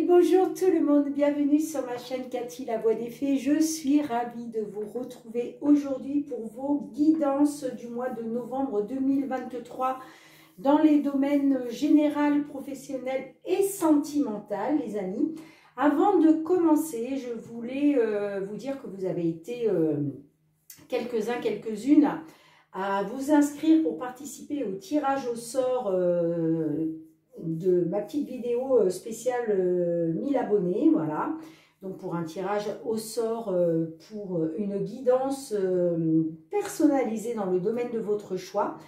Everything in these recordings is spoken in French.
Bonjour tout le monde, bienvenue sur ma chaîne Cathy la Voix des Fées. Je suis ravie de vous retrouver aujourd'hui pour vos guidances du mois de novembre 2023 dans les domaines général, professionnel et sentimental, les amis. Avant de commencer, je voulais vous dire que vous avez été quelques-uns, quelques-unes à vous inscrire pour participer au tirage au sort de ma petite vidéo spéciale 1000 abonnés, voilà. Donc pour un tirage au sort pour une guidance personnalisée dans le domaine de votre choix.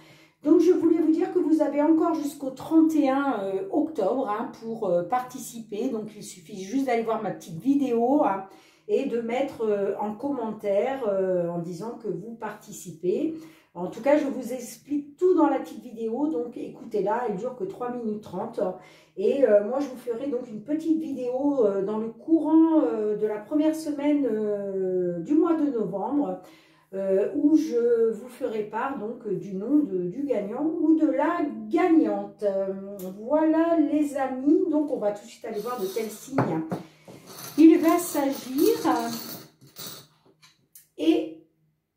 Donc je voulais vous dire que vous avez encore jusqu'au 31 octobre hein, pour participer. Donc il suffit juste d'aller voir ma petite vidéo hein, et de mettre en commentaire en disant que vous participez. En tout cas, je vous explique tout dans la petite vidéo, donc écoutez-la, elle dure que 3 minutes 30. Et moi, je vous ferai donc une petite vidéo dans le courant de la première semaine du mois de novembre, où je vous ferai part donc du nom du gagnant ou de la gagnante. Voilà les amis, donc on va tout de suite aller voir de quel signe il va s'agir. Et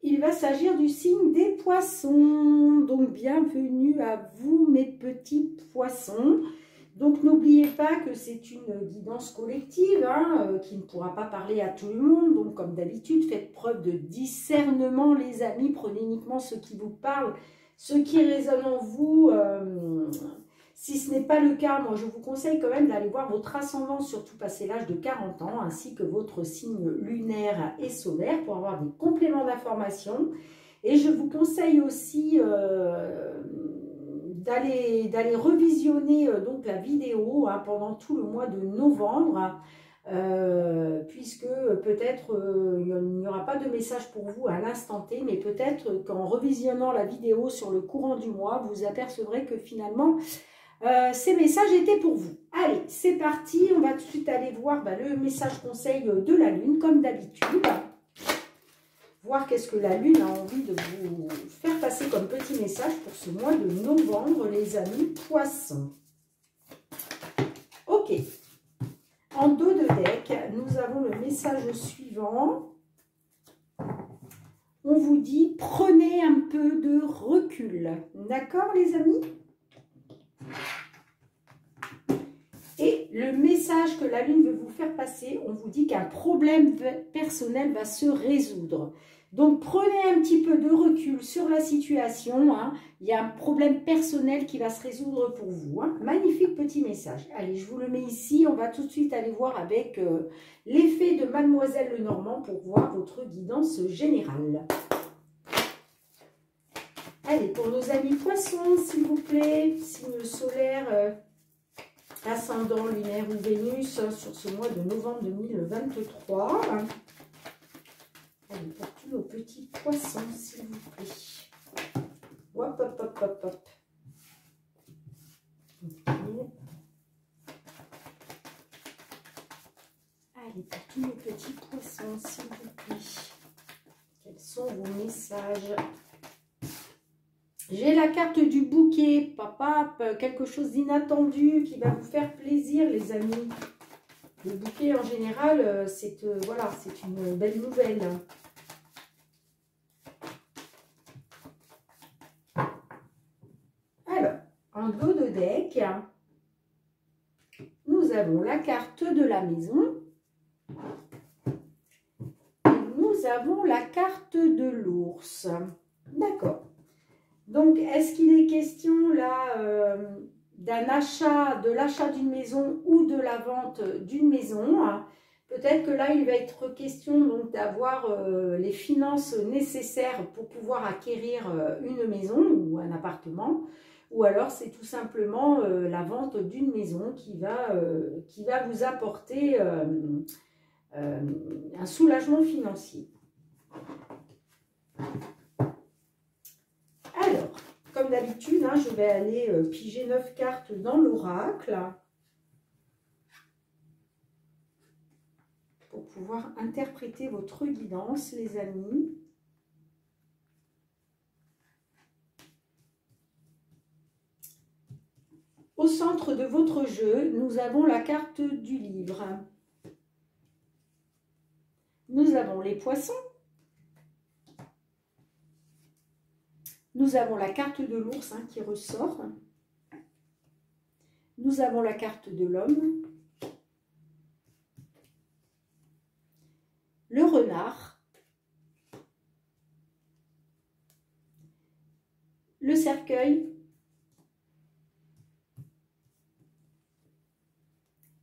il va s'agir du signe des poissons. Donc, bienvenue à vous, mes petits poissons. Donc, n'oubliez pas que c'est une guidance collective hein, qui ne pourra pas parler à tout le monde. Donc, comme d'habitude, faites preuve de discernement, les amis. Prenez uniquement ce qui vous parle, ce qui résonne en vous. Si ce n'est pas le cas, moi, je vous conseille quand même d'aller voir votre ascendant, surtout passé l'âge de 40 ans, ainsi que votre signe lunaire et solaire pour avoir des compléments d'information. Et je vous conseille aussi d'aller revisionner donc la vidéo hein, pendant tout le mois de novembre, puisque peut-être il n'y aura pas de message pour vous à l'instant T, mais peut-être qu'en revisionnant la vidéo sur le courant du mois, vous apercevrez que finalement ces messages étaient pour vous. Allez, c'est parti. On va tout de suite aller voir le message conseil de la Lune, comme d'habitude. Voir qu'est-ce que la Lune a envie de vous faire passer comme petit message pour ce mois de novembre, les amis poissons. Ok. En dos de deck, nous avons le message suivant. On vous dit, prenez un peu de recul. D'accord, les amis ? Et le message que la Lune veut vous faire passer, on vous dit qu'un problème personnel va se résoudre. Donc, prenez un petit peu de recul sur la situation. Hein. Il y a un problème personnel qui va se résoudre pour vous. Hein. Magnifique petit message. Allez, je vous le mets ici. On va tout de suite aller voir avec l'effet de Mademoiselle Lenormand pour voir votre guidance générale. Allez, pour nos amis poissons, s'il vous plaît, signe solaire... ascendant, lunaire ou Vénus sur ce mois de novembre 2023. Allez, pour tous nos petits poissons, s'il vous plaît. Hop, hop, hop, hop, hop. Okay. Allez, pour tous nos petits poissons, s'il vous plaît. Quels sont vos messages ? J'ai la carte du bouquet, papa, quelque chose d'inattendu qui va vous faire plaisir, les amis. Le bouquet, en général, c'est voilà, c'est une belle nouvelle. Alors, en dos de deck, nous avons la carte de la maison. Et nous avons la carte de l'ours. D'accord. Donc, est-ce qu'il est question là d'un achat, de l'achat d'une maison ou de la vente d'une maison? Peut-être que là, il va être question donc d'avoir les finances nécessaires pour pouvoir acquérir une maison ou un appartement. Ou alors, c'est tout simplement la vente d'une maison qui va vous apporter un soulagement financier. Alors, comme d'habitude, hein, je vais aller piger 9 cartes dans l'oracle pour pouvoir interpréter votre guidance, les amis. Au centre de votre jeu, nous avons la carte du livre. Nous avons les poissons. Nous avons la carte de l'ours qui ressort. Nous avons la carte de l'homme. Le renard. Le cercueil.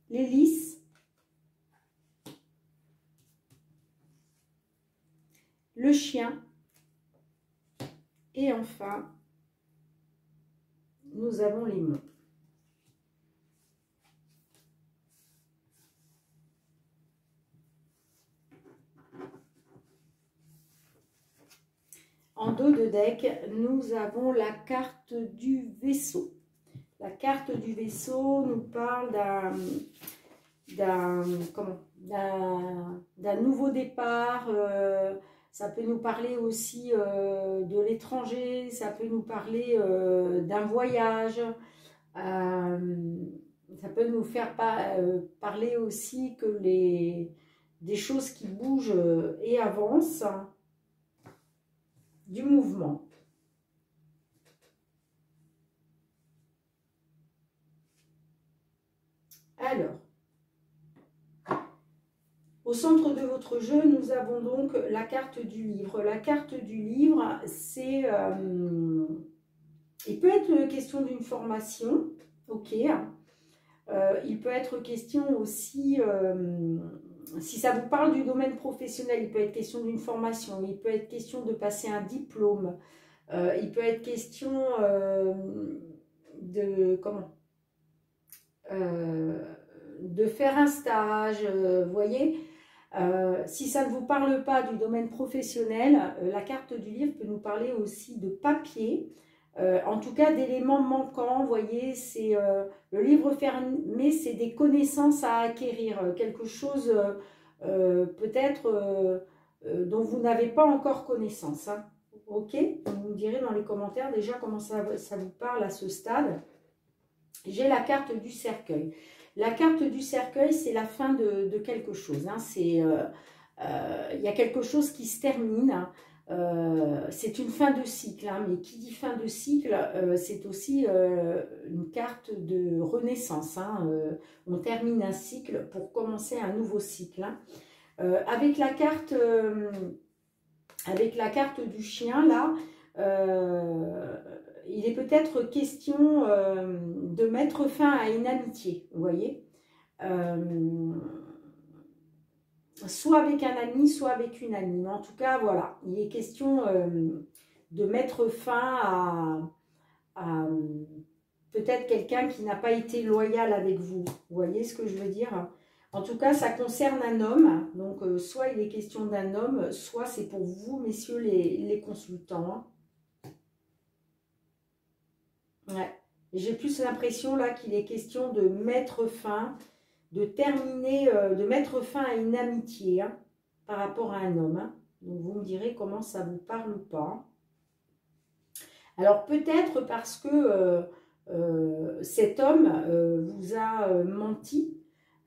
Les lys. Le chien. Et enfin, nous avons les monts. En dos de deck, nous avons la carte du vaisseau. La carte du vaisseau nous parle d'un nouveau départ. Ça peut nous parler aussi de l'étranger. Ça peut nous parler d'un voyage. Ça peut nous faire parler aussi que des choses qui bougent et avancent. Du mouvement. Alors, au centre de votre jeu, nous avons donc la carte du livre. La carte du livre, c'est... il peut être question d'une formation, ok. Il peut être question aussi... si ça vous parle du domaine professionnel, il peut être question d'une formation, il peut être question de passer un diplôme, il peut être question de faire un stage, vous voyez. Si ça ne vous parle pas du domaine professionnel, la carte du livre peut nous parler aussi de papier, en tout cas d'éléments manquants, vous voyez, c'est le livre fermé, c'est des connaissances à acquérir, quelque chose peut-être dont vous n'avez pas encore connaissance. Ok, vous me direz dans les commentaires déjà comment ça vous parle à ce stade. J'ai la carte du cercueil. La carte du cercueil, c'est la fin de quelque chose. Il y a quelque chose qui se termine. C'est une fin de cycle, mais qui dit fin de cycle, c'est aussi une carte de renaissance. On termine un cycle pour commencer un nouveau cycle. Avec la carte du chien, là, il est peut-être question de mettre fin à une amitié, vous voyez. Soit avec un ami, soit avec une amie. Mais en tout cas, voilà, il est question de mettre fin à peut-être quelqu'un qui n'a pas été loyal avec vous. Vous voyez ce que je veux dire? En tout cas, ça concerne un homme. Donc, soit il est question d'un homme, soit c'est pour vous, messieurs les consultants. Ouais. J'ai plus l'impression là qu'il est question de mettre fin, de terminer, de mettre fin à une amitié par rapport à un homme. Donc, vous me direz comment ça vous parle ou pas. Alors, peut-être parce que cet homme vous a menti.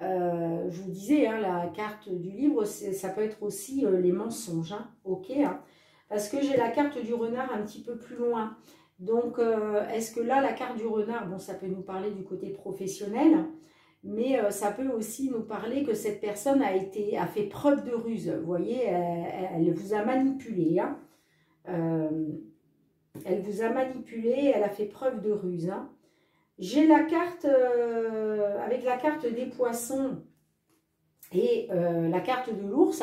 Je vous disais, la carte du livre, ça peut être aussi les mensonges. Ok, parce que j'ai la carte du renard un petit peu plus loin. Donc, est-ce que là, la carte du renard, bon, ça peut nous parler du côté professionnel, mais ça peut aussi nous parler que cette personne a fait preuve de ruse. Vous voyez, elle vous a manipulé. Elle vous a manipulé, elle a fait preuve de ruse. J'ai la carte, avec la carte des poissons et la carte de l'ours.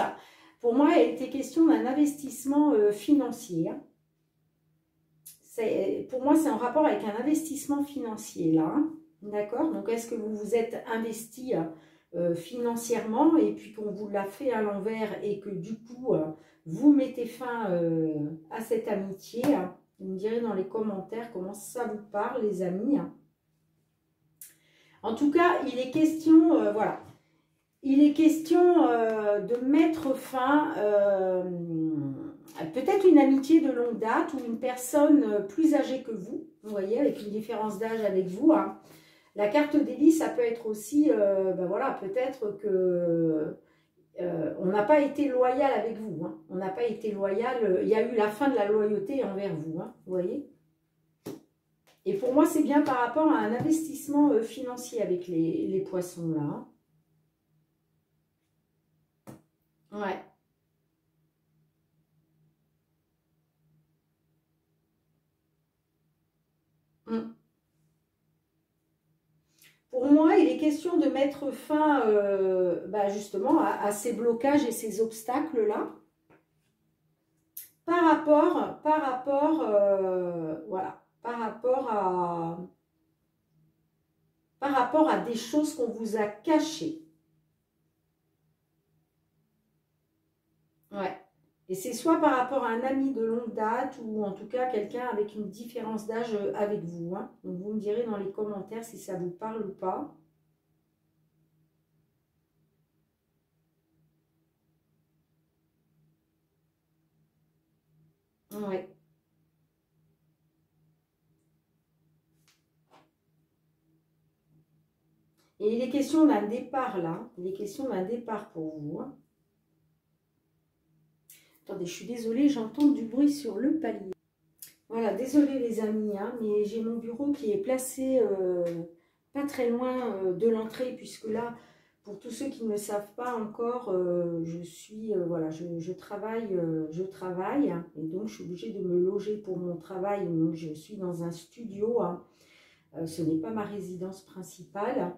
Pour moi, il était question d'un investissement financier. Pour moi, c'est en rapport avec un investissement financier, là. D'accord? Donc, est-ce que vous vous êtes investi financièrement et puis qu'on vous l'a fait à l'envers et que du coup, vous mettez fin à cette amitié? Vous me direz dans les commentaires comment ça vous parle, les amis. En tout cas, il est question, voilà. Il est question de mettre fin, peut-être une amitié de longue date ou une personne plus âgée que vous voyez, avec une différence d'âge avec vous, La carte délit, ça peut être aussi, ben voilà, peut-être que on n'a pas été loyal avec vous. Hein. On n'a pas été loyal. Il y a eu la fin de la loyauté envers vous. Hein, vous voyez. Et pour moi, c'est bien par rapport à un investissement financier avec les poissons là. Hein. Ouais. Mm. Pour moi, il est question de mettre fin bah, justement à ces blocages et ces obstacles-là voilà, par rapport à des choses qu'on vous a cachées. Ouais. Et c'est soit par rapport à un ami de longue date ou en tout cas quelqu'un avec une différence d'âge avec vous. Hein. Donc vous me direz dans les commentaires si ça vous parle ou pas. Ouais. Et il est question d'un départ là. Il est question d'un départ pour vous. Hein. Attendez, je suis désolée, j'entends du bruit sur le palier. Voilà, désolée les amis, hein, mais j'ai mon bureau qui est placé pas très loin de l'entrée, puisque là, pour tous ceux qui ne le savent pas encore, je suis, voilà, je travaille, hein, et donc je suis obligée de me loger pour mon travail, donc je suis dans un studio, hein, ce n'est pas ma résidence principale.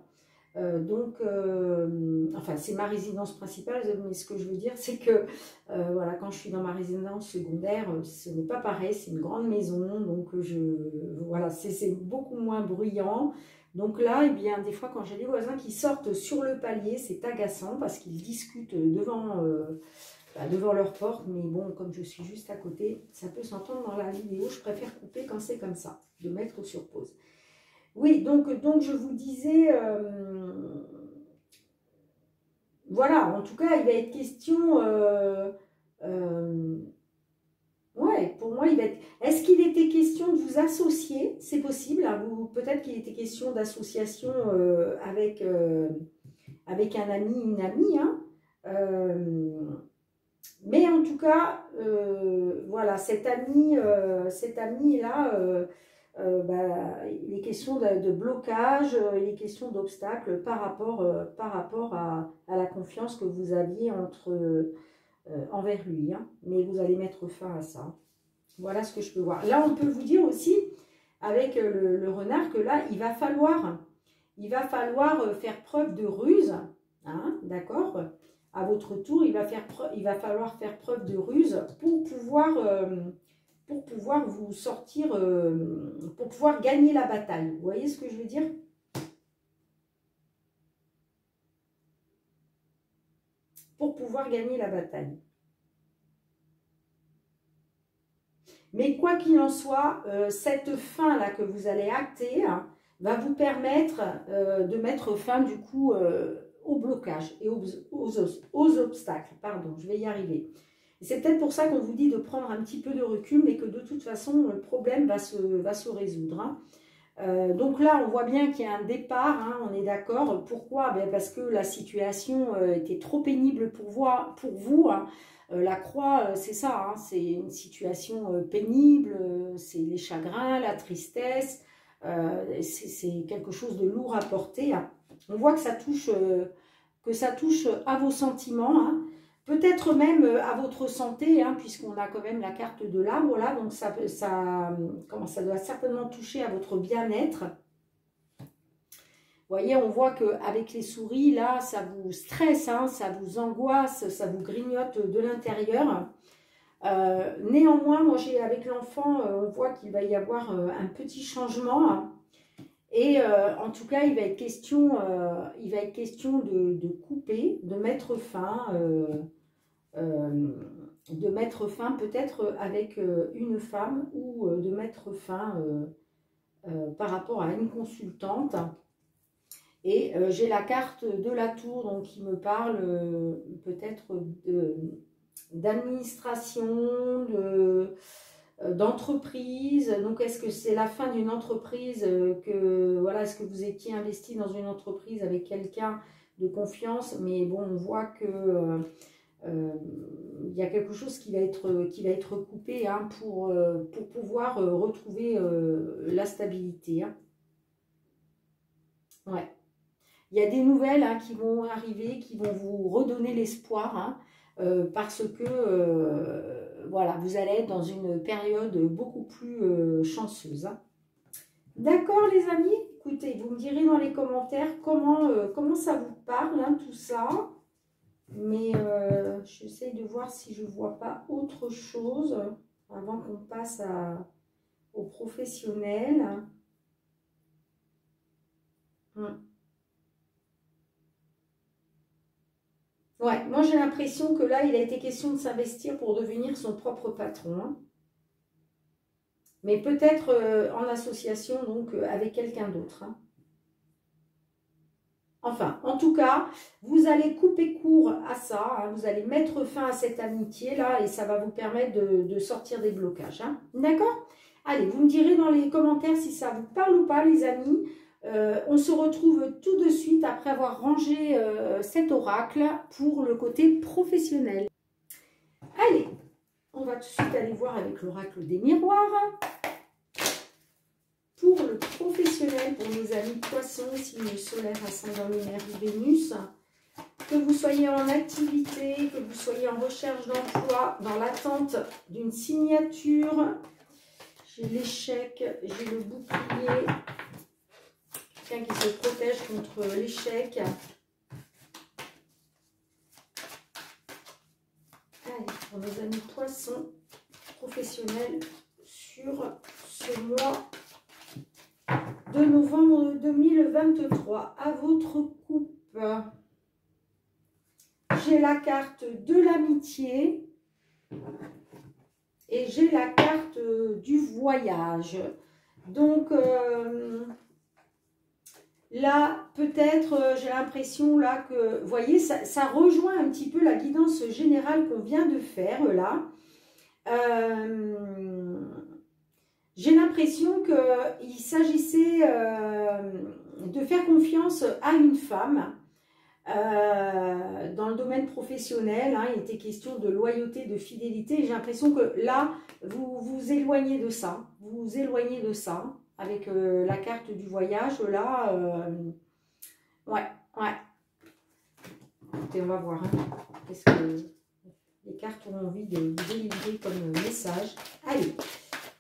Enfin, c'est ma résidence principale, mais ce que je veux dire, c'est que voilà, quand je suis dans ma résidence secondaire, ce n'est pas pareil, c'est une grande maison, donc voilà, c'est beaucoup moins bruyant. Donc là, eh bien, des fois, quand j'ai des voisins qui sortent sur le palier, c'est agaçant parce qu'ils discutent devant leur porte, mais bon, comme je suis juste à côté, ça peut s'entendre dans la vidéo, je préfère couper quand c'est comme ça, de mettre sur pause. Oui, donc je vous disais, voilà, en tout cas, il va être question, ouais, pour moi, il va être... Est-ce qu'il était question de vous associer? C'est possible, hein, peut-être qu'il était question d'association avec un ami, une amie, hein, mais en tout cas, voilà, cet ami-là, bah, il est question de blocage, il est question d'obstacles par rapport à la confiance que vous aviez envers lui. Hein. Mais vous allez mettre fin à ça. Voilà ce que je peux voir. Là, on peut vous dire aussi, avec le renard, que là, il va falloir faire preuve de ruse. Hein, d'accord? À votre tour, il va falloir faire preuve de ruse pour pouvoir vous sortir, pour pouvoir gagner la bataille. Vous voyez ce que je veux dire? Pour pouvoir gagner la bataille. Mais quoi qu'il en soit, cette fin-là que vous allez acter hein, va vous permettre de mettre fin du coup au blocage et aux obstacles. Pardon, je vais y arriver. C'est peut-être pour ça qu'on vous dit de prendre un petit peu de recul, mais que de toute façon, le problème va se résoudre. Hein. Donc là, on voit bien qu'il y a un départ, hein, on est d'accord. Pourquoi? Ben parce que la situation était trop pénible pour vous. Hein. La croix, c'est ça, hein, c'est une situation pénible, c'est les chagrins, la tristesse, c'est quelque chose de lourd à porter. Hein. On voit que ça touche à vos sentiments, hein. Peut-être même à votre santé, hein, puisqu'on a quand même la carte de l'arbre, là, donc ça doit certainement toucher à votre bien-être. Vous voyez, on voit qu'avec les souris, là, ça vous stresse, hein, ça vous angoisse, ça vous grignote de l'intérieur. Néanmoins, moi, avec l'enfant, on voit qu'il va y avoir un petit changement. Hein. Et en tout cas, il va être question de couper, de mettre fin, peut-être avec une femme ou de mettre fin par rapport à une consultante. Et j'ai la carte de la tour donc, qui me parle peut-être d'administration, d'entreprise. Donc, est-ce que c'est la fin d'une entreprise voilà, est-ce que vous étiez investi dans une entreprise avec quelqu'un de confiance, mais bon, on voit que il y a quelque chose qui va être coupé hein, pour pouvoir retrouver la stabilité. Hein. Ouais. Il y a des nouvelles hein, qui vont arriver, qui vont vous redonner l'espoir, hein, parce que voilà, vous allez être dans une période beaucoup plus chanceuse. Hein. D'accord les amis? Écoutez, vous me direz dans les commentaires comment ça vous parle, hein, tout ça. Mais j'essaye de voir si je ne vois pas autre chose avant qu'on passe aux professionnels. Ouais, moi j'ai l'impression que là, il a été question de s'investir pour devenir son propre patron. Hein. Mais peut-être en association, donc avec quelqu'un d'autre. Hein. Enfin, en tout cas, vous allez couper court à ça, hein, vous allez mettre fin à cette amitié-là et ça va vous permettre de sortir des blocages. Hein. D'accord? Allez, vous me direz dans les commentaires si ça vous parle ou pas, les amis. On se retrouve tout de suite après avoir rangé cet oracle pour le côté professionnel. Allez, on va tout de suite aller voir avec l'oracle des miroirs. Pour le professionnel, pour mes amis poissons, signe solaire, ascendant lunaire ou Vénus, que vous soyez en activité, que vous soyez en recherche d'emploi, dans l'attente d'une signature, j'ai l'échec, j'ai le bouclier, quelqu'un qui se protège contre l'échec. Allez, pour mes amis poissons, professionnels, sur ce mois de novembre 2023, à votre coupe, j'ai la carte de l'amitié et j'ai la carte du voyage. Donc là, peut-être, j'ai l'impression là que, vous voyez, ça rejoint un petit peu la guidance générale qu'on vient de faire là. J'ai l'impression qu'il s'agissait de faire confiance à une femme dans le domaine professionnel. Hein, il était question de loyauté, de fidélité. J'ai l'impression que là, vous vous éloignez de ça. Vous vous éloignez de ça avec la carte du voyage. Là, ouais. Écoutez, on va voir. Hein, qu'est-ce que les cartes ont envie de vous délivrer comme message. Allez.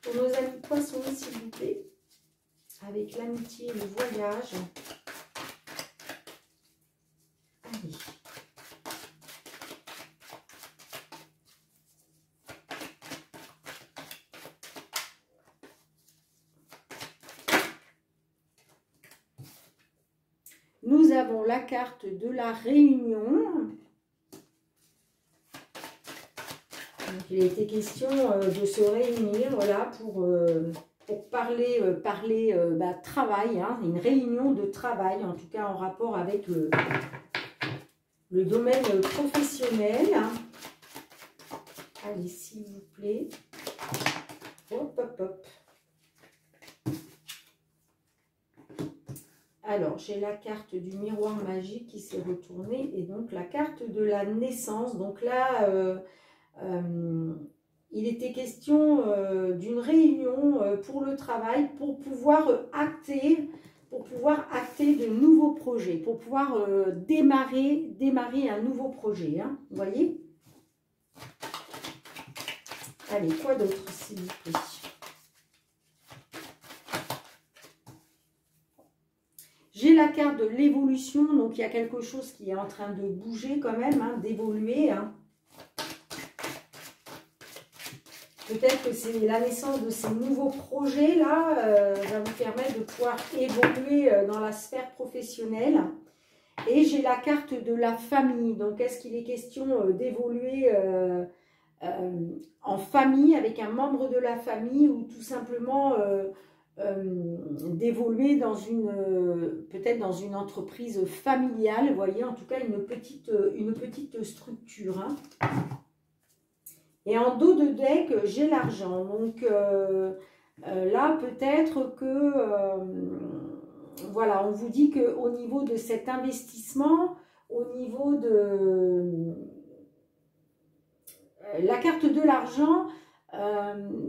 Pour nos amis poissons, s'il vous plaît, avec l'amitié et le voyage. Allez. Nous avons la carte de la réunion. Il a été question de se réunir voilà, pour parler travail, hein, une réunion de travail, en tout cas en rapport avec le domaine professionnel. Allez, s'il vous plaît. Hop, hop, hop. Alors, j'ai la carte du miroir magique qui s'est retournée et donc la carte de la naissance. Donc là... il était question d'une réunion pour le travail, pour pouvoir acter de nouveaux projets, pour pouvoir démarrer un nouveau projet. Hein, vous voyez? Allez, quoi d'autre, s'il vous plaît? J'ai la carte de l'évolution, donc il y a quelque chose qui est en train de bouger quand même, hein, d'évoluer. Hein. Peut-être que c'est la naissance de ces nouveaux projets-là va vous permettre de pouvoir évoluer dans la sphère professionnelle. Et j'ai la carte de la famille. Donc, est-ce qu'il est question d'évoluer en famille, avec un membre de la famille, ou tout simplement d'évoluer dans peut-être dans une entreprise familiale, vous voyez, en tout cas une petite structure. Hein. Et en dos de deck, j'ai l'argent. Donc là, peut-être que, voilà, on vous dit qu'au niveau de cet investissement, au niveau de la carte de l'argent,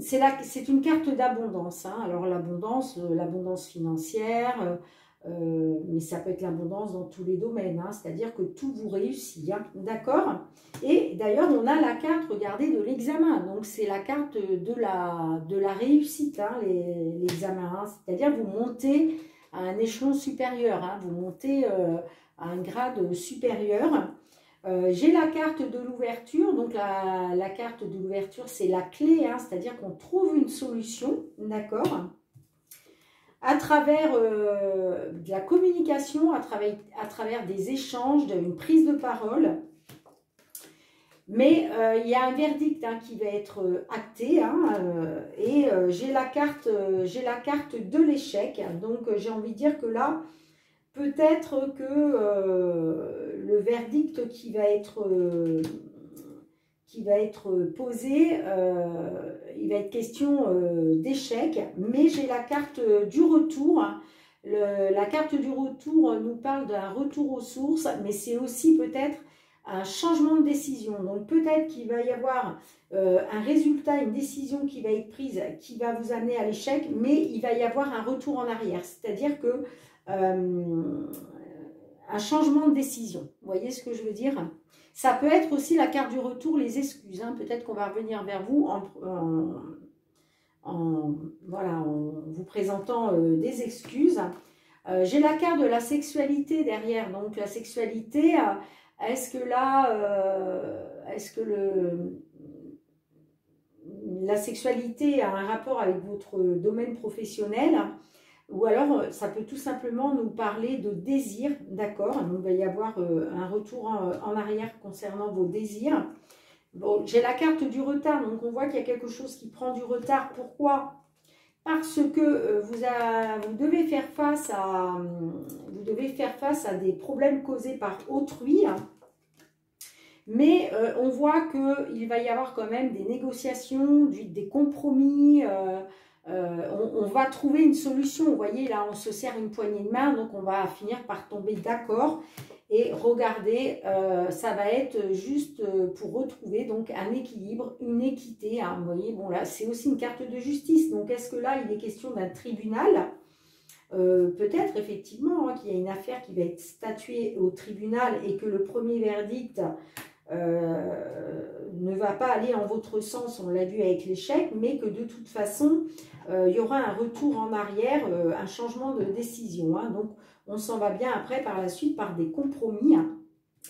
c'est une carte d'abondance. Hein. Alors l'abondance financière, mais ça peut être l'abondance dans tous les domaines. Hein. C'est-à-dire que tout vous réussit. Hein. D'accord? Et d'ailleurs, on a la carte, regardez, de l'examen. Donc c'est la carte de la réussite, hein, l'examen. Hein. C'est-à-dire vous montez à un échelon supérieur. Hein. Vous montez à un grade supérieur. J'ai la carte de l'ouverture, donc la carte de l'ouverture, c'est la clé, hein, c'est-à-dire qu'on trouve une solution, d'accord, à travers de la communication, à travers des échanges, une prise de parole. Mais il y a un verdict hein, qui va être acté, hein, et j'ai la carte de l'échec, donc j'ai envie de dire que là, peut-être que le verdict qui va être posé, il va être question d'échec, mais j'ai la carte du retour. La carte du retour nous parle d'un retour aux sources, mais c'est aussi peut-être un changement de décision. Donc peut-être qu'il va y avoir un résultat, une décision qui va être prise, qui va vous amener à l'échec, mais il va y avoir un retour en arrière. C'est-à-dire que un changement de décision. Vous voyez ce que je veux dire? Ça peut être aussi la carte du retour, les excuses. Hein. Peut-être qu'on va revenir vers vous voilà, en vous présentant des excuses. J'ai la carte de la sexualité derrière. Donc la sexualité, est-ce que là, la sexualité a un rapport avec votre domaine professionnel? Ou alors, ça peut tout simplement nous parler de désir, d'accord? Donc, il va y avoir un retour en arrière concernant vos désirs. Bon, j'ai la carte du retard, donc on voit qu'il y a quelque chose qui prend du retard. Pourquoi? Parce que vous devez faire face à des problèmes causés par autrui. Mais on voit qu'il va y avoir quand même des négociations, des compromis. On va trouver une solution. Vous voyez, là, on se serre une poignée de main, donc on va finir par tomber d'accord. Et regardez, ça va être juste pour retrouver donc un équilibre, une équité. Hein. Vous voyez, bon là, c'est aussi une carte de justice. Donc, est-ce que là, il est question d'un tribunal? Peut-être effectivement hein, qu'il y a une affaire qui va être statuée au tribunal et que le premier verdict ne va pas aller en votre sens, on l'a vu avec l'échec, mais que de toute façon, il y aura un retour en arrière, un changement de décision. Hein. Donc, on s'en va bien après, par la suite, par des compromis. Hein.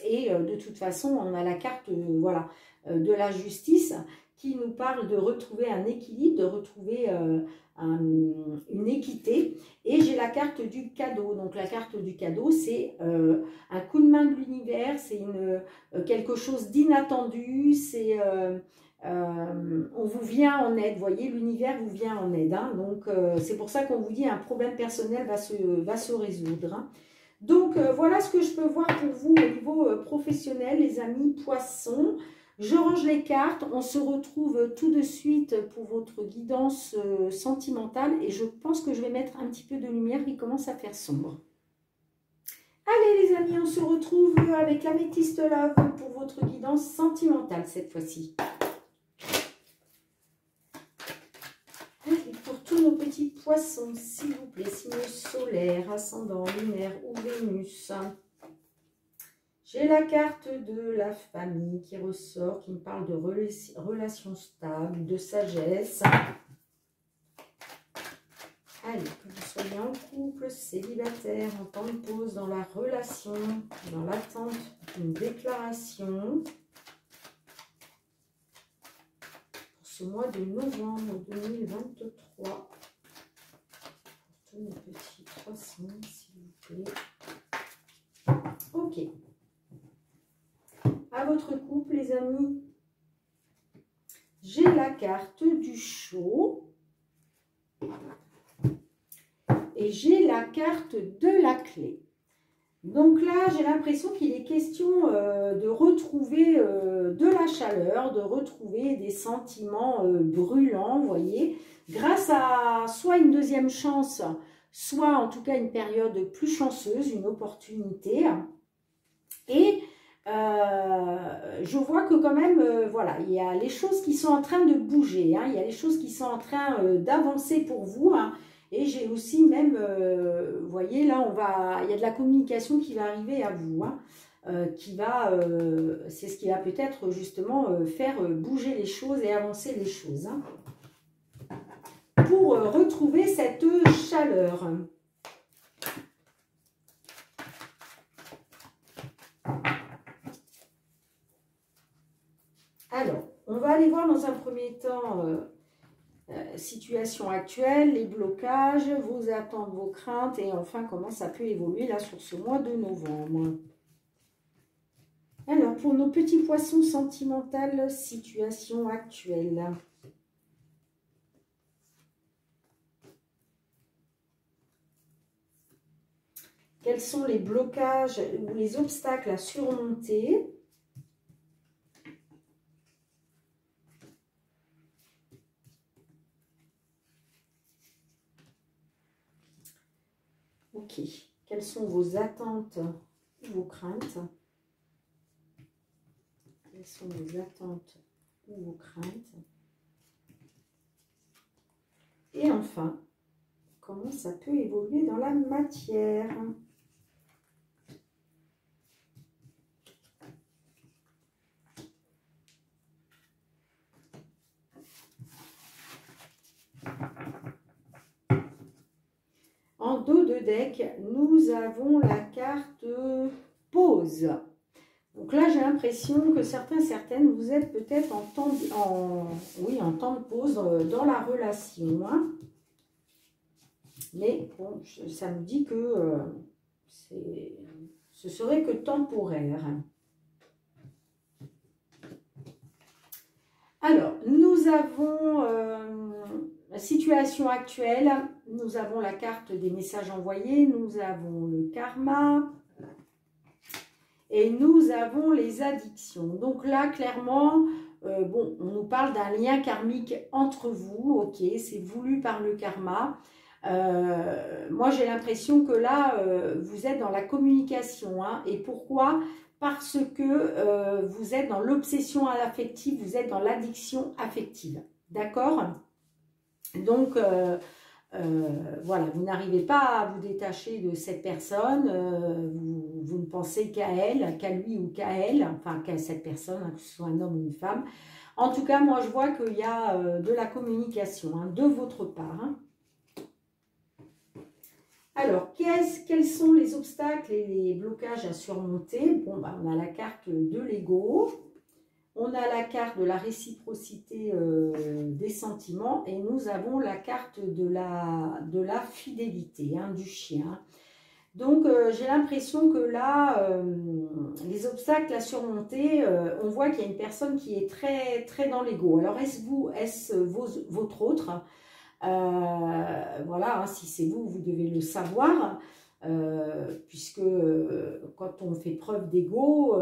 Et de toute façon, on a la carte voilà, de la justice qui nous parle de retrouver un équilibre, de retrouver une équité. Et j'ai la carte du cadeau. Donc la carte du cadeau, c'est un coup de main de l'univers, c'est quelque chose d'inattendu, c'est on vous vient en aide, vous voyez, l'univers vous vient en aide. Hein. Donc c'est pour ça qu'on vous dit un problème personnel va se résoudre. Hein. Donc voilà ce que je peux voir pour vous au niveau professionnel, les amis poissons. Je range les cartes, on se retrouve tout de suite pour votre guidance sentimentale et je pense que je vais mettre un petit peu de lumière, il commence à faire sombre. Allez les amis, on se retrouve avec l'améthyste love pour votre guidance sentimentale cette fois-ci. Allez, pour tous nos petits poissons, s'il vous plaît, signe solaire, ascendant, lunaire ou Vénus. J'ai la carte de la famille qui ressort, qui me parle de relations stables, de sagesse. Allez, que vous soyez en couple, célibataire, en temps de pause, dans la relation, dans l'attente d'une déclaration. Pour ce mois de novembre 2023. Pour tous mes petits poissons, s'il vous plaît. Ok. À votre couple, les amis, j'ai la carte du show et j'ai la carte de la clé. Donc là, j'ai l'impression qu'il est question de retrouver de la chaleur, de retrouver des sentiments brûlants, vous voyez, grâce à soit une deuxième chance, soit en tout cas une période plus chanceuse, une opportunité. Et je vois que quand même, voilà, il y a les choses qui sont en train de bouger, hein, il y a les choses qui sont en train d'avancer pour vous, hein, et j'ai aussi même, vous voyez, là, il y a de la communication qui va arriver à vous, hein, c'est ce qui va peut-être justement faire bouger les choses et avancer les choses, hein, pour retrouver cette chaleur. Alors, on va aller voir dans un premier temps situation actuelle, les blocages, vos attentes, vos craintes et enfin comment ça peut évoluer là sur ce mois de novembre. Alors, pour nos petits poissons sentimentaux, situation actuelle. Quels sont les blocages ou les obstacles à surmonter ? Ok. Quelles sont vos attentes ou vos craintes? Quelles sont vos attentes ou vos craintes? Et enfin, comment ça peut évoluer dans la matière? En dos de deck, nous avons la carte pause. Donc là, j'ai l'impression que certaines, vous êtes peut-être en temps de pause dans la relation. Hein. Mais bon, ça me dit que ce serait que temporaire. Alors, nous avons la situation actuelle, nous avons la carte des messages envoyés, nous avons le karma et nous avons les addictions. Donc là, clairement, bon, on nous parle d'un lien karmique entre vous, ok, c'est voulu par le karma. Moi, j'ai l'impression que là, vous êtes dans la communication. Hein, et pourquoi ? Parce que vous êtes dans l'obsession affective, vous êtes dans l'addiction affective. D'accord ? Donc, voilà, vous n'arrivez pas à vous détacher de cette personne, vous ne pensez qu'à elle, qu'à lui ou qu'à elle, enfin qu'à cette personne, hein, que ce soit un homme ou une femme. En tout cas, moi, je vois qu'il y a de la communication hein, de votre part. Hein. Alors, quels sont les obstacles et les blocages à surmonter? Bon, bah, on a la carte de l'ego, on a la carte de la réciprocité des sentiments et nous avons la carte de la fidélité, hein, du chien. Donc, j'ai l'impression que là, les obstacles à surmonter, on voit qu'il y a une personne qui est très, très dans l'ego. Alors, est-ce votre autre? Voilà, hein, si c'est vous, vous devez le savoir, puisque quand on fait preuve d'ego,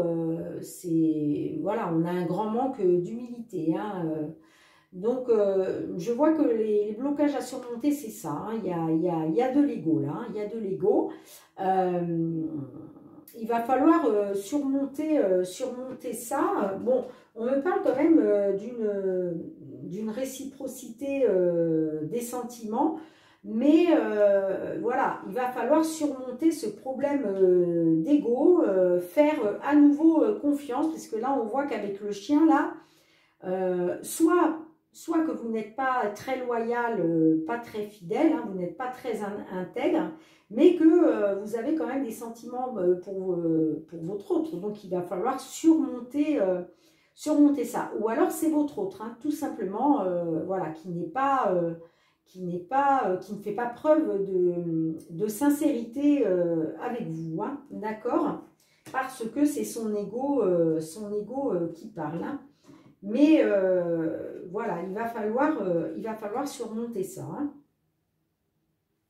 voilà, on a un grand manque d'humilité. Hein, donc, je vois que les blocages à surmonter, c'est ça. Hein, il y a de l'ego là, hein, il y a de l'ego. Il va falloir surmonter ça. Bon, on me parle quand même d'une réciprocité des sentiments, mais voilà, il va falloir surmonter ce problème d'ego, faire à nouveau confiance, parce que là, on voit qu'avec le chien, là, soit que vous n'êtes pas très loyal, pas très fidèle, hein, vous n'êtes pas très intègre, mais que vous avez quand même des sentiments pour votre autre. Donc, il va falloir surmonter ça. Ou alors, c'est votre autre, hein, tout simplement, voilà, qui ne fait pas preuve de sincérité avec vous, hein, d'accord? Parce que c'est son ego qui parle, hein. Mais voilà, il va falloir surmonter ça. Hein.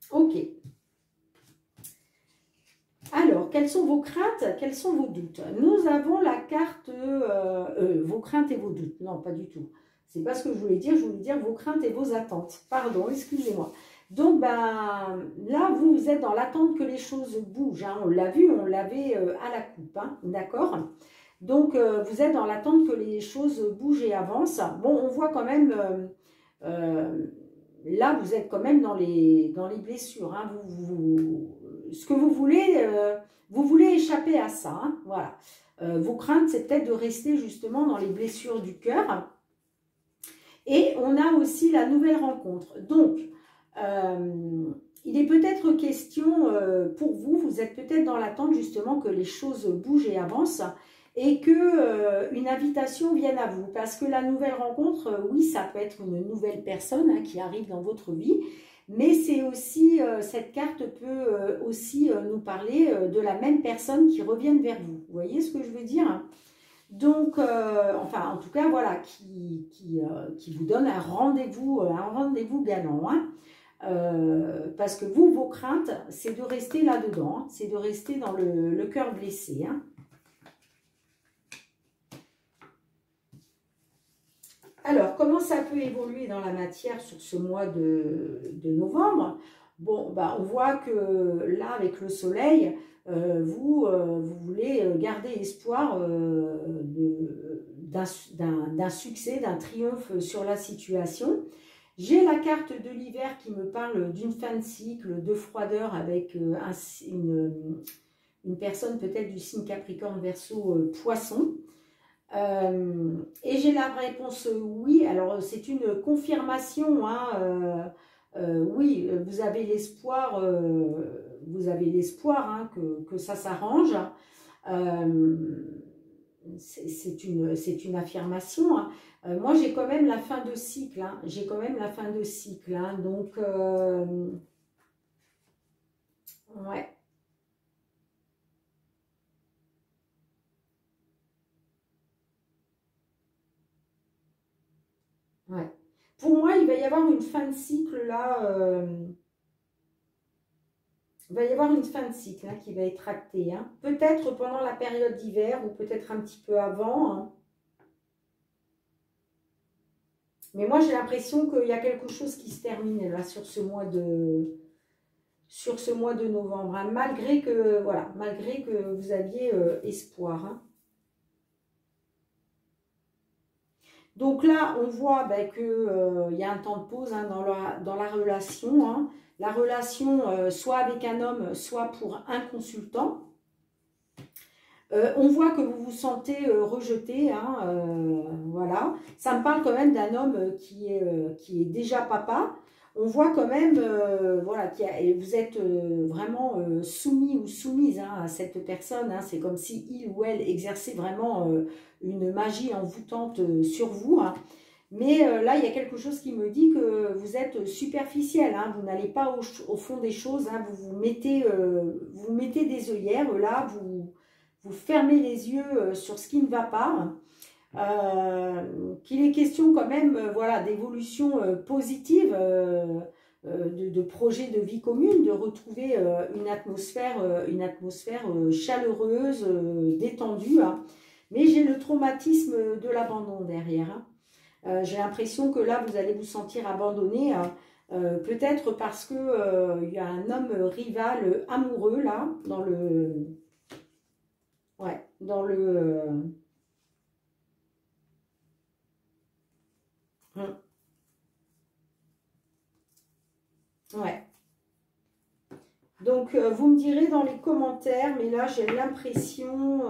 Ok. Alors, quelles sont vos craintes? Quels sont vos doutes? Nous avons la carte vos craintes et vos doutes. Non, pas du tout. C'est pas ce que je voulais dire vos craintes et vos attentes. Pardon, excusez-moi. Donc, ben, là, vous êtes dans l'attente que les choses bougent. Hein. On l'a vu, on l'avait à la coupe. Hein, d'accord? Donc, vous êtes dans l'attente que les choses bougent et avancent. Bon, on voit quand même... là, vous êtes quand même dans les blessures. Hein. Ce que vous voulez échapper à ça. Hein. Voilà. Vos craintes, c'est peut-être de rester justement dans les blessures du cœur. Et on a aussi la nouvelle rencontre. Donc, il est peut-être question pour vous, vous êtes peut-être dans l'attente justement que les choses bougent et avancent et que une invitation vienne à vous. Parce que la nouvelle rencontre, oui, ça peut être une nouvelle personne hein, qui arrive dans votre vie, mais c'est aussi, cette carte peut aussi nous parler de la même personne qui revienne vers vous. Vous voyez ce que je veux dire ? Donc, enfin, en tout cas, voilà, qui vous donne un rendez-vous gagnant. Hein. Parce que vous, vos craintes, c'est de rester là-dedans. Hein. C'est de rester dans le cœur blessé. Hein. Alors, comment ça peut évoluer dans la matière sur ce mois de novembre? Bon, bah, on voit que là, avec le soleil, vous voulez garder espoir d'un succès, d'un triomphe sur la situation. J'ai la carte de l'hiver qui me parle d'une fin de cycle, de froideur avec une personne peut-être du signe Capricorne, Verseau, Poisson. Et j'ai la réponse oui. Alors, c'est une confirmation. Hein, oui, vous avez l'espoir hein, que ça s'arrange. C'est une affirmation. Hein. Moi, j'ai quand même la fin de cycle. Hein. J'ai quand même la fin de cycle. Hein. Donc, ouais. Ouais. Pour moi, il va y avoir une fin de cycle là. Il va y avoir une fin de cycle hein, qui va être actée. Hein. Peut-être pendant la période d'hiver ou peut-être un petit peu avant. Hein. Mais moi, j'ai l'impression qu'il y a quelque chose qui se termine là sur ce mois de novembre. Hein, malgré que vous aviez espoir. Hein. Donc là, on voit ben, qu'il y a un temps de pause hein, dans la relation. Hein. La relation, soit avec un homme, soit pour un consultant. On voit que vous vous sentez rejeté. Hein, voilà. Ça me parle quand même d'un homme qui est déjà papa. On voit quand même voilà, vous êtes vraiment soumis ou soumise hein, à cette personne. Hein. C'est comme si il ou elle exerçait vraiment une magie envoûtante sur vous. Hein. Mais là, il y a quelque chose qui me dit que vous êtes superficiel. Hein. Vous n'allez pas au fond des choses. Hein. Vous mettez des œillères. Là, vous fermez les yeux sur ce qui ne va pas. Qu'il est question quand même voilà, d'évolution positive, de projet de vie commune, de retrouver une atmosphère chaleureuse, détendue. Hein. Mais j'ai le traumatisme de l'abandon derrière. Hein. J'ai l'impression que là, vous allez vous sentir abandonné, hein. Peut-être parce que y a un homme rival amoureux là, dans le... Ouais, dans le... Ouais. Donc, vous me direz dans les commentaires, mais là, j'ai l'impression...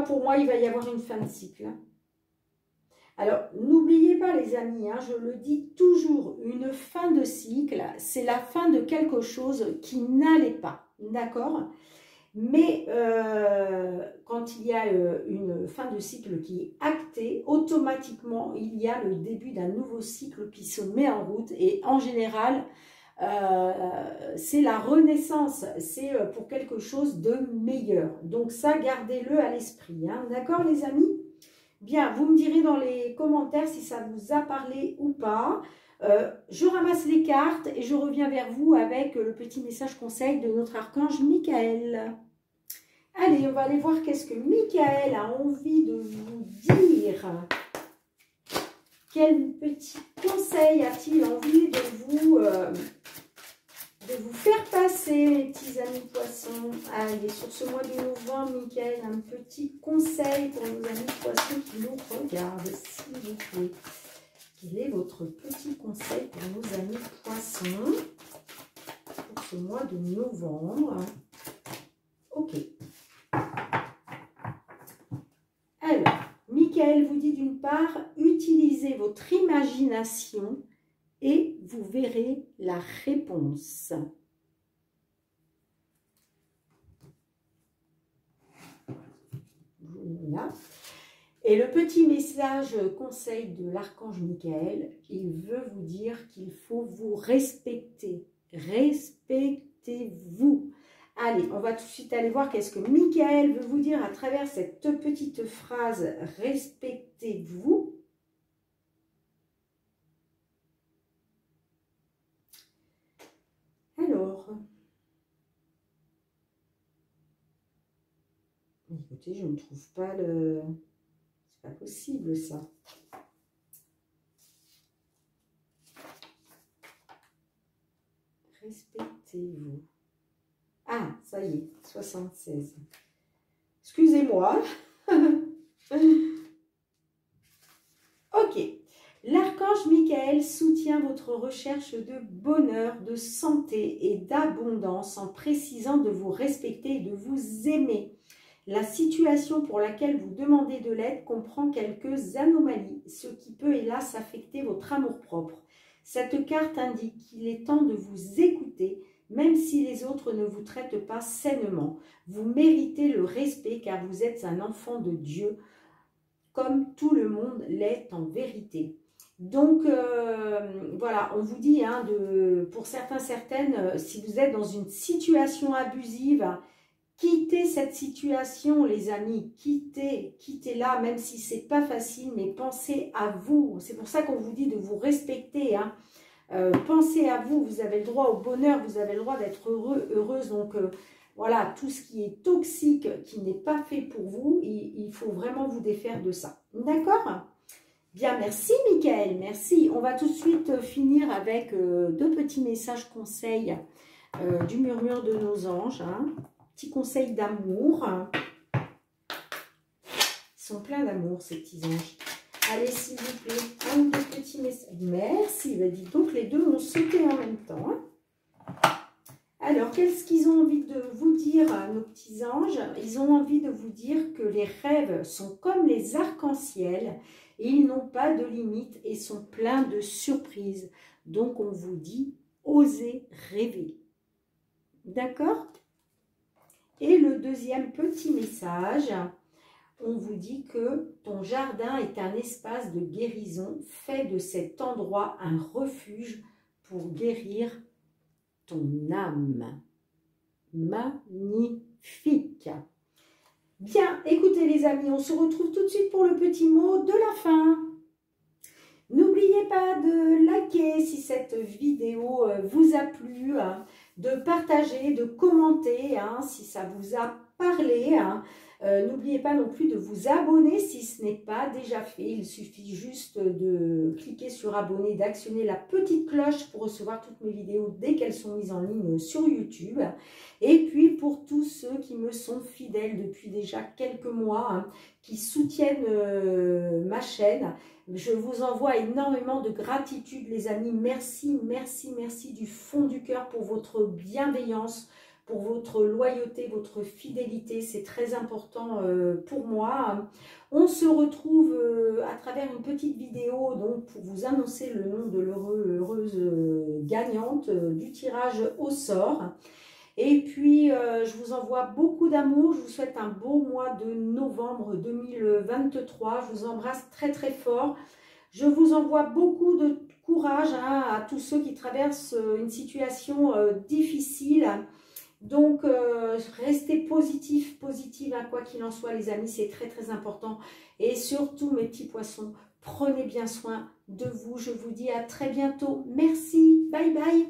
Pour moi, il va y avoir une fin de cycle. Alors, n'oubliez pas, les amis, hein, je le dis toujours, une fin de cycle, c'est la fin de quelque chose qui n'allait pas, d'accord ? Mais quand il y a une fin de cycle qui est actée, automatiquement, il y a le début d'un nouveau cycle qui se met en route. Et en général, c'est la renaissance, c'est pour quelque chose de meilleur. Donc ça, gardez-le à l'esprit. Hein. D'accord, les amis ? Bien, vous me direz dans les commentaires si ça vous a parlé ou pas. Je ramasse les cartes et je reviens vers vous avec le petit message conseil de notre archange Michael. Allez, on va aller voir qu'est-ce que Michael a envie de vous dire. Quel petit conseil a-t-il envie de vous faire passer, mes petits amis poissons? Allez, sur ce mois de novembre, Michael, un petit conseil pour nos amis poissons qui nous regardent, s'il vous plaît. Quel est votre petit conseil pour nos amis poissons pour ce mois de novembre? Ok. Alors, Michael vous dit d'une part, utilisez votre imagination et vous verrez la réponse. Voilà. Et le petit message conseil de l'archange Michael, il veut vous dire qu'il faut vous respecter. Respectez-vous. Allez, on va tout de suite aller voir qu'est-ce que Michael veut vous dire à travers cette petite phrase « Respectez-vous ». Alors, écoutez, je ne trouve pas le... C'est pas possible, ça. Respectez-vous. Ah, ça y est, 76. Excusez-moi. Ok. L'archange Michael soutient votre recherche de bonheur, de santé et d'abondance en précisant de vous respecter et de vous aimer. La situation pour laquelle vous demandez de l'aide comprend quelques anomalies, ce qui peut hélas affecter votre amour-propre. Cette carte indique qu'il est temps de vous écouter, même si les autres ne vous traitent pas sainement. Vous méritez le respect car vous êtes un enfant de Dieu, comme tout le monde l'est en vérité. Donc, voilà, on vous dit, hein, pour certains, certaines, si vous êtes dans une situation abusive, quittez cette situation, les amis, quittez-la, même si c'est pas facile, mais pensez à vous. C'est pour ça qu'on vous dit de vous respecter, hein. Pensez à vous, vous avez le droit au bonheur, vous avez le droit d'être heureux, heureuse. Donc, voilà, tout ce qui est toxique, qui n'est pas fait pour vous, il faut vraiment vous défaire de ça. D'accord ? Bien, merci Michael, merci. On va tout de suite finir avec deux petits messages conseils du murmure de nos anges, hein. Petit conseil d'amour. Ils sont pleins d'amour, ces petits anges. Allez, s'il vous plaît, un ou deux petits messages. Merci. Bah, dites donc, les deux ont sauté en même temps. Hein. Alors, qu'est-ce qu'ils ont envie de vous dire, nos petits anges? Ils ont envie de vous dire que les rêves sont comme les arcs-en-ciel. Ils n'ont pas de limite et sont pleins de surprises. Donc, on vous dit, osez rêver. D'accord ? Et le deuxième petit message, on vous dit que ton jardin est un espace de guérison. Fais de cet endroit un refuge pour guérir ton âme. Magnifique. Bien, écoutez les amis, on se retrouve tout de suite pour le petit mot de la fin. N'oubliez pas de liker si cette vidéo vous a plu, hein, de partager, de commenter hein, si ça vous a parlé. Hein. N'oubliez pas non plus de vous abonner si ce n'est pas déjà fait. Il suffit juste de cliquer sur abonner, d'actionner la petite cloche pour recevoir toutes mes vidéos dès qu'elles sont mises en ligne sur YouTube. Et puis pour tous ceux qui me sont fidèles depuis déjà quelques mois, hein, qui soutiennent ma chaîne, je vous envoie énormément de gratitude les amis. Merci, merci, merci du fond du cœur pour votre bienveillance, pour votre loyauté, votre fidélité. C'est très important pour moi. On se retrouve à travers une petite vidéo donc pour vous annoncer le nom de l'heureuse gagnante du tirage au sort. Et puis, je vous envoie beaucoup d'amour. Je vous souhaite un beau mois de novembre 2023. Je vous embrasse très, très fort. Je vous envoie beaucoup de courage hein, à tous ceux qui traversent une situation difficile. Donc, restez positifs, positives, hein, quoi qu'il en soit, les amis. C'est très, très important. Et surtout, mes petits poissons, Prenez bien soin de vous. Je vous dis à très bientôt. Merci. Bye bye.